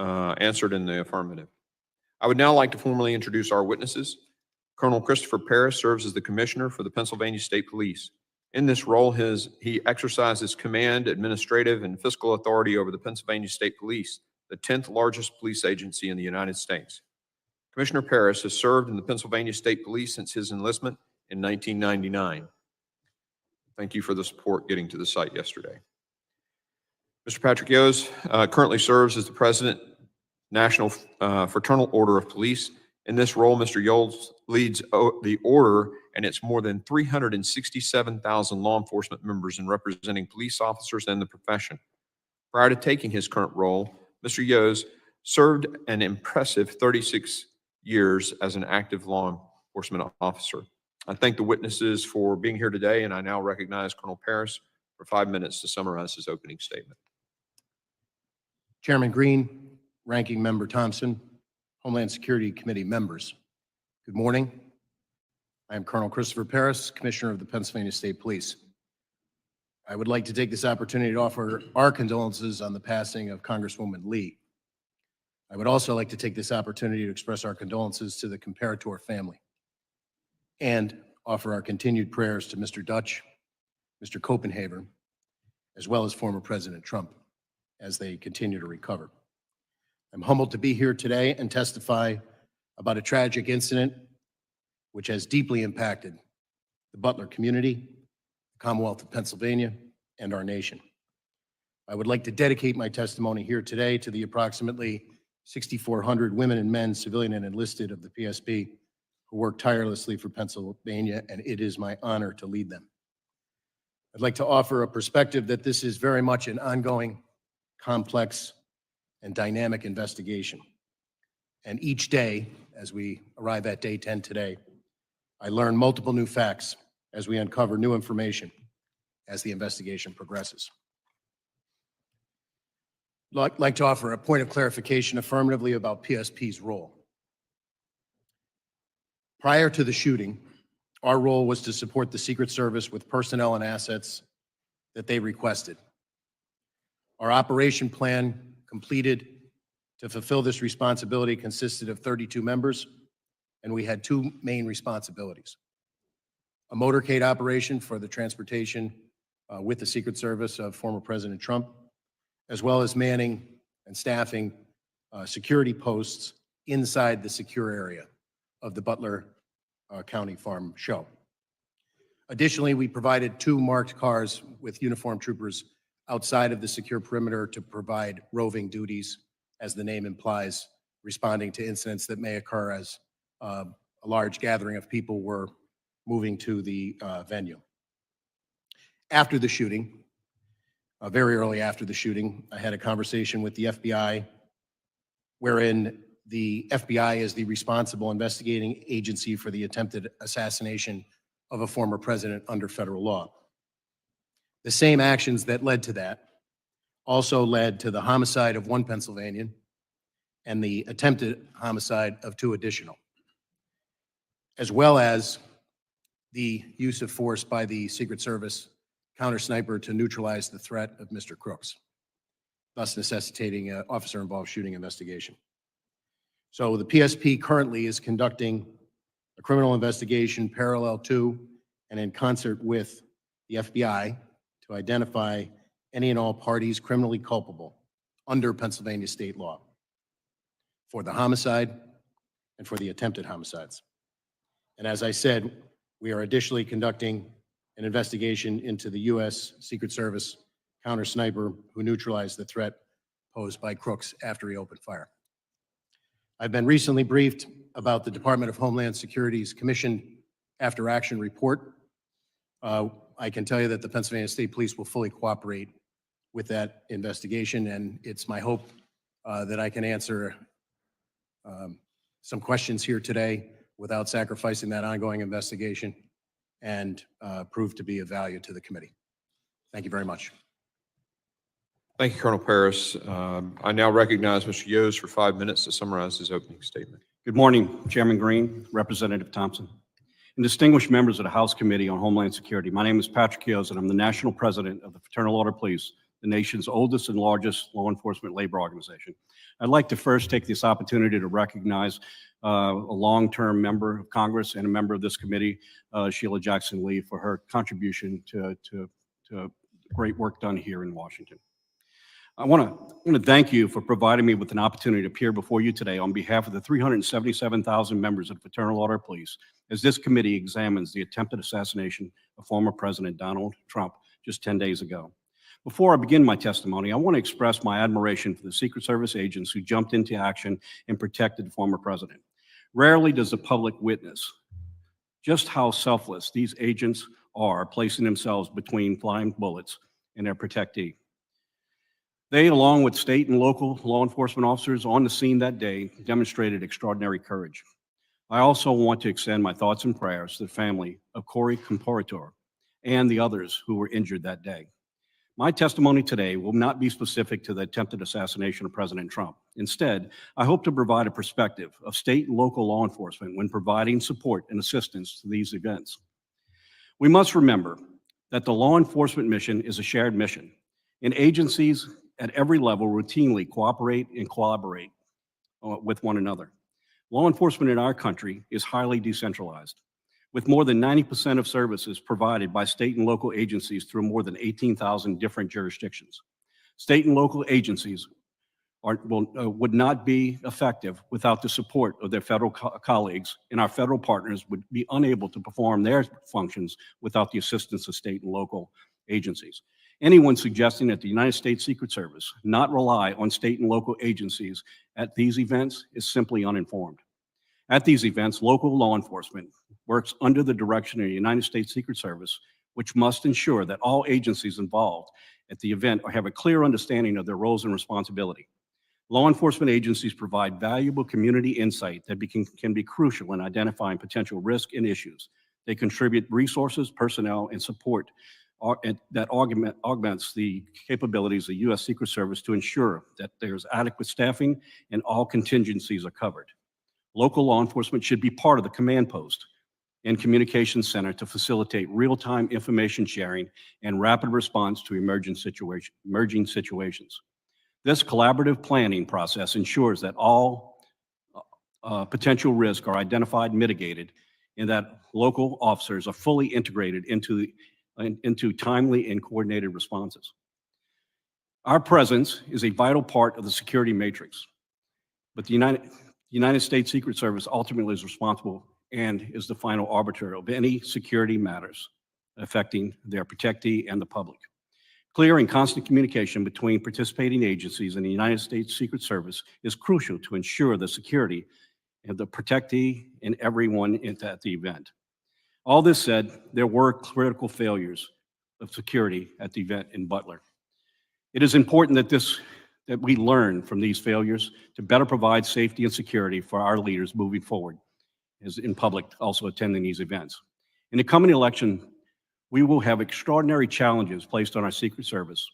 answered in the affirmative. I would now like to formally introduce our witnesses. Colonel Christopher Paris serves as the Commissioner for the Pennsylvania State Police. In this role, he exercises command, administrative, and fiscal authority over the Pennsylvania State Police, the 10th largest police agency in the United States. Commissioner Paris has served in the Pennsylvania State Police since his enlistment in 1999. Thank you for the support getting to the site yesterday. Mr. Patrick Yos currently serves as the President, National Fraternal Order of Police. In this role, Mr. Yos leads the order and its more than 367,000 law enforcement members in representing police officers and the profession. Prior to taking his current role, Mr. Yos served an impressive 36 years as an active law enforcement officer. I thank the witnesses for being here today, and I now recognize Colonel Paris for 5 minutes to summarize his opening statement. Chairman Green, Ranking Member Thompson, Homeland Security Committee members, good morning. I am Colonel Christopher Paris, Commissioner of the Pennsylvania State Police. I would like to take this opportunity to offer our condolences on the passing of Congresswoman Lee. I would also like to take this opportunity to express our condolences to the Comparator family and offer our continued prayers to Mr. Dutch, Mr. Copenhaver, as well as former President Trump as they continue to recover. I'm humbled to be here today and testify about a tragic incident which has deeply impacted the Butler community, the Commonwealth of Pennsylvania, and our nation. I would like to dedicate my testimony here today to the approximately 6,400 women and men, civilian and enlisted, of the PSP who work tirelessly for Pennsylvania, and it is my honor to lead them. I'd like to offer a perspective that this is very much an ongoing, complex, and dynamic investigation. And each day, as we arrive at day 10 today, I learn multiple new facts as we uncover new information as the investigation progresses. I'd like to offer a point of clarification affirmatively about PSP's role. Prior to the shooting, our role was to support the Secret Service with personnel and assets that they requested. Our operation plan completed to fulfill this responsibility consisted of 32 members, and we had two main responsibilities: a motorcade operation for the transportation with the Secret Service of former President Trump, as well as manning and staffing security posts inside the secure area of the Butler County Farm Show. Additionally, we provided two marked cars with uniformed troopers outside of the secure perimeter to provide roving duties, as the name implies, responding to incidents that may occur as a large gathering of people were moving to the venue. After the shooting, very early after the shooting, I had a conversation with the FBI, wherein the FBI is the responsible investigating agency for the attempted assassination of a former president under federal law. The same actions that led to that also led to the homicide of one Pennsylvanian and the attempted homicide of two additional, as well as the use of force by the Secret Service counter sniper to neutralize the threat of Mr. Crooks, thus necessitating an officer-involved shooting investigation. So the PSP currently is conducting a criminal investigation parallel to and in concert with the FBI to identify any and all parties criminally culpable under Pennsylvania state law for the homicide and for the attempted homicides. And as I said, we are additionally conducting an investigation into the U.S. Secret Service counter sniper who neutralized the threat posed by Crooks after he opened fire. I've been recently briefed about the Department of Homeland Security's commissioned after action report. I can tell you that the Pennsylvania State Police will fully cooperate with that investigation, and it's my hope that I can answer some questions here today without sacrificing that ongoing investigation and prove to be of value to the committee. Thank you very much. Thank you, Colonel Paris. I now recognize Mr. Yos for 5 minutes to summarize his opening statement. Good morning, Chairman Green, Representative Thompson, and distinguished members of the House Committee on Homeland Security. My name is Patrick Yos, and I'm the National President of the Fraternal Order of Police, the nation's oldest and largest law enforcement labor organization. I'd like to first take this opportunity to recognize a long-term member of Congress and a member of this committee, Sheila Jackson-Lee, for her contribution to great work done here in Washington. I want to thank you for providing me with an opportunity to appear before you today on behalf of the 377,000 members of the Fraternal Order of Police as this committee examines the attempted assassination of former President Donald Trump just 10 days ago. Before I begin my testimony, I want to express my admiration for the Secret Service agents who jumped into action and protected the former president. Rarely does the public witness just how selfless these agents are, placing themselves between flying bullets and their protectee. They, along with state and local law enforcement officers on the scene that day, demonstrated extraordinary courage. I also want to extend my thoughts and prayers to the family of Corey Comparator and the others who were injured that day. My testimony today will not be specific to the attempted assassination of President Trump. Instead, I hope to provide a perspective of state and local law enforcement when providing support and assistance to these events. We must remember that the law enforcement mission is a shared mission, and agencies at every level routinely cooperate and collaborate with one another. Law enforcement in our country is highly decentralized, with more than 90% of services provided by state and local agencies through more than 18,000 different jurisdictions. State and local agencies would not be effective without the support of their federal colleagues, and our federal partners would be unable to perform their functions without the assistance of state and local agencies. Anyone suggesting that the United States Secret Service not rely on state and local agencies at these events is simply uninformed. At these events, local law enforcement works under the direction of the United States Secret Service, which must ensure that all agencies involved at the event have a clear understanding of their roles and responsibility. Law enforcement agencies provide valuable community insight that can be crucial in identifying potential risk and issues. They contribute resources, personnel, and support that augments the capabilities of the U.S. Secret Service to ensure that there's adequate staffing and all contingencies are covered. Local law enforcement should be part of the command post and communications center to facilitate real-time information sharing and rapid response to emerging situations. This collaborative planning process ensures that all potential risks are identified, mitigated, and that local officers are fully integrated into timely and coordinated responses. Our presence is a vital part of the security matrix, but the United States Secret Service ultimately is responsible and is the final arbiter of any security matters affecting their protectee and the public. Clear and constant communication between participating agencies and the United States Secret Service is crucial to ensure the security of the protectee and everyone at the event. All this said, there were critical failures of security at the event in Butler. It is important that we learn from these failures to better provide safety and security for our leaders moving forward, as in public also attending these events. In the coming election, we will have extraordinary challenges placed on our Secret Service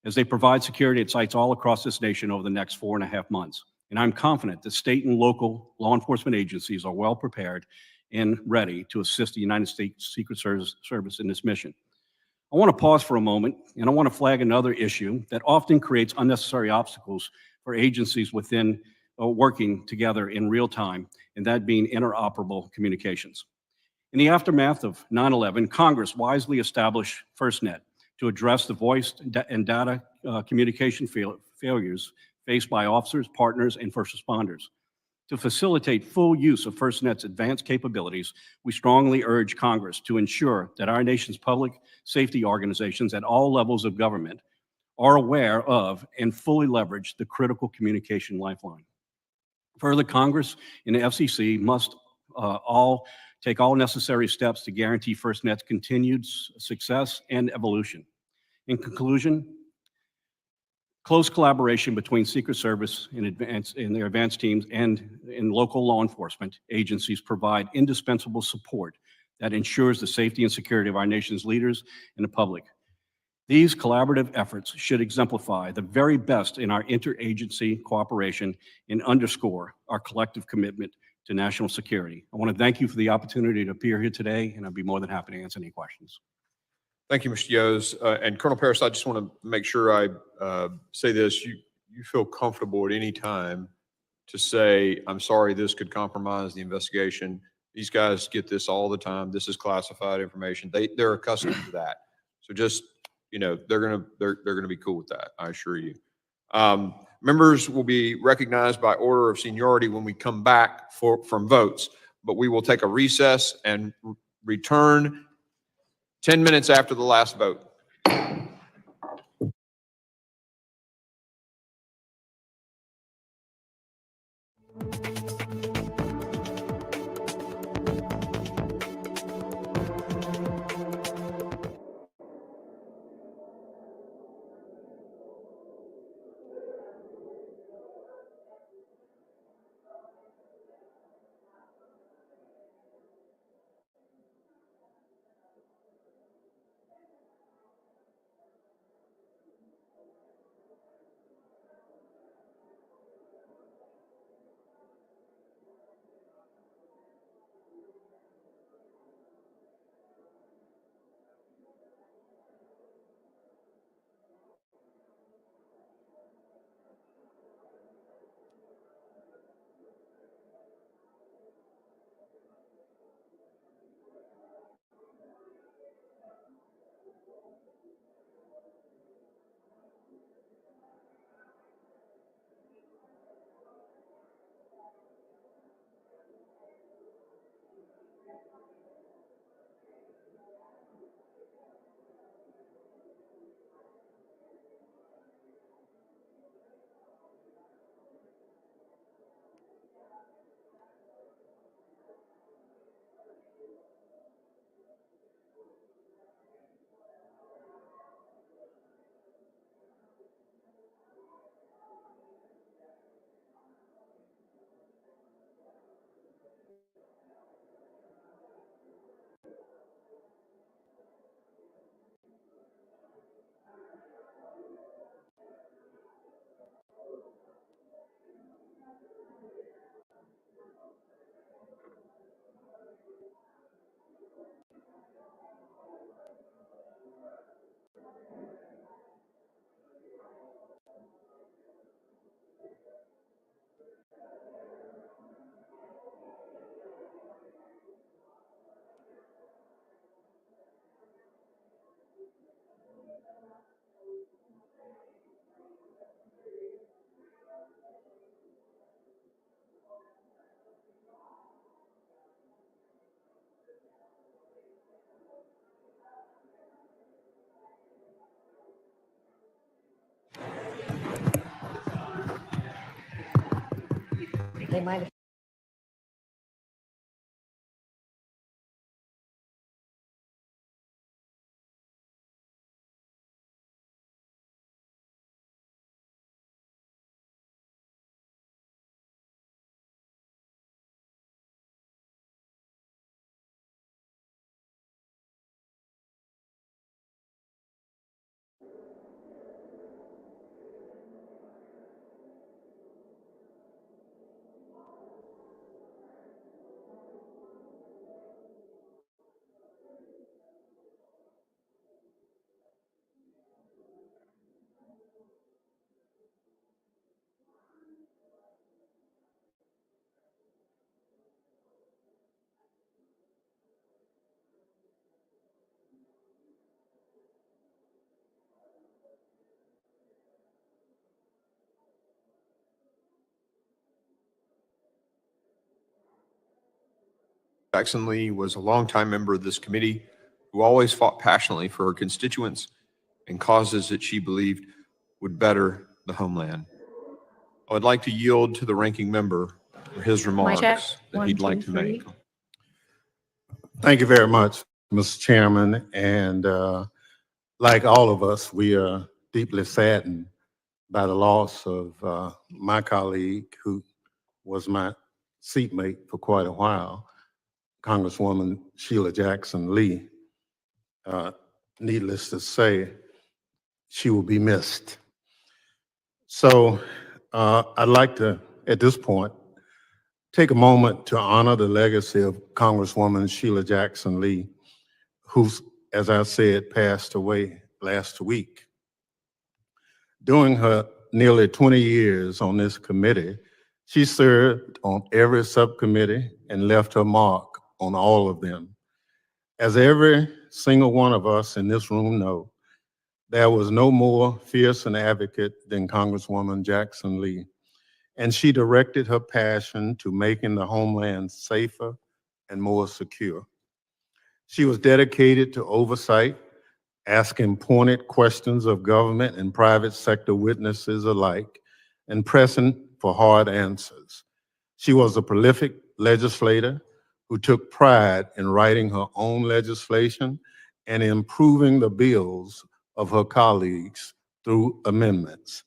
as they provide security at sites all across this nation over the next 4.5 months. And I'm confident that state and local law enforcement agencies are well prepared and ready to assist the United States Secret Service in this mission. I want to pause for a moment, and I want to flag another issue that often creates unnecessary obstacles for agencies within working together in real time, and that being interoperable communications. In the aftermath of 9/11, Congress wisely established FirstNet to address the voice and data communication failures faced by officers, partners, and first responders. To facilitate full use of FirstNet's advanced capabilities, we strongly urge Congress to ensure that our nation's public safety organizations at all levels of government are aware of and fully leverage the critical communication lifeline. Further, Congress and the FCC must take all necessary steps to guarantee FirstNet's continued success and evolution. In conclusion, close collaboration between Secret Service and their advanced teams and in local law enforcement agencies provide indispensable support that ensures the safety and security of our nation's leaders and the public. These collaborative efforts should exemplify the very best in our interagency cooperation and underscore our collective commitment to national security. I want to thank you for the opportunity to appear here today, and I'd be more than happy to answer any questions. Thank you, Mr. Yos. And Colonel Paris, I just want to make sure I say this. You feel comfortable at any time to say, I'm sorry, this could compromise the investigation. These guys get this all the time. This is classified information. They're accustomed to that. So just, you know, they're gonna be cool with that, I assure you. Members will be recognized by order of seniority when we come back from votes, but we will take a recess and return 10 minutes after the last vote. They might have. Jackson Lee was a longtime member of this committee who always fought passionately for her constituents and causes that she believed would better the homeland. I would like to yield to the ranking member for his remarks check. that he'd 1, like 2, to 3. make. Thank you very much, Mr. Chairman. And like all of us, we are deeply saddened by the loss of my colleague who was my seatmate for quite a while, Congresswoman Sheila Jackson Lee. Needless to say, she will be missed. So I'd like to, at this point, take a moment to honor the legacy of Congresswoman Sheila Jackson Lee, whose as I said, passed away last week. During her nearly 20 years on this committee, she served on every subcommittee and left her mark on all of them. As every single one of us in this room know, there was no more fierce an advocate than Congresswoman Jackson Lee, and she directed her passion to making the homeland safer and more secure. She was dedicated to oversight, asking pointed questions of government and private sector witnesses alike, and pressing for hard answers. She was a prolific legislator who took pride in writing her own legislation and improving the bills of her colleagues through amendments.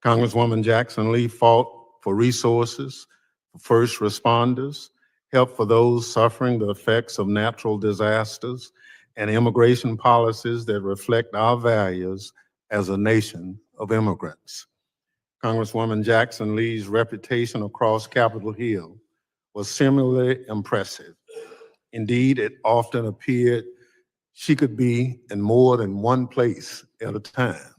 Congresswoman Jackson Lee fought for resources for first responders, help for those suffering the effects of natural disasters, and immigration policies that reflect our values as a nation of immigrants. Congresswoman Jackson Lee's reputation across Capitol Hill was similarly impressive. Indeed, it often appeared she could be in more than one place at a time.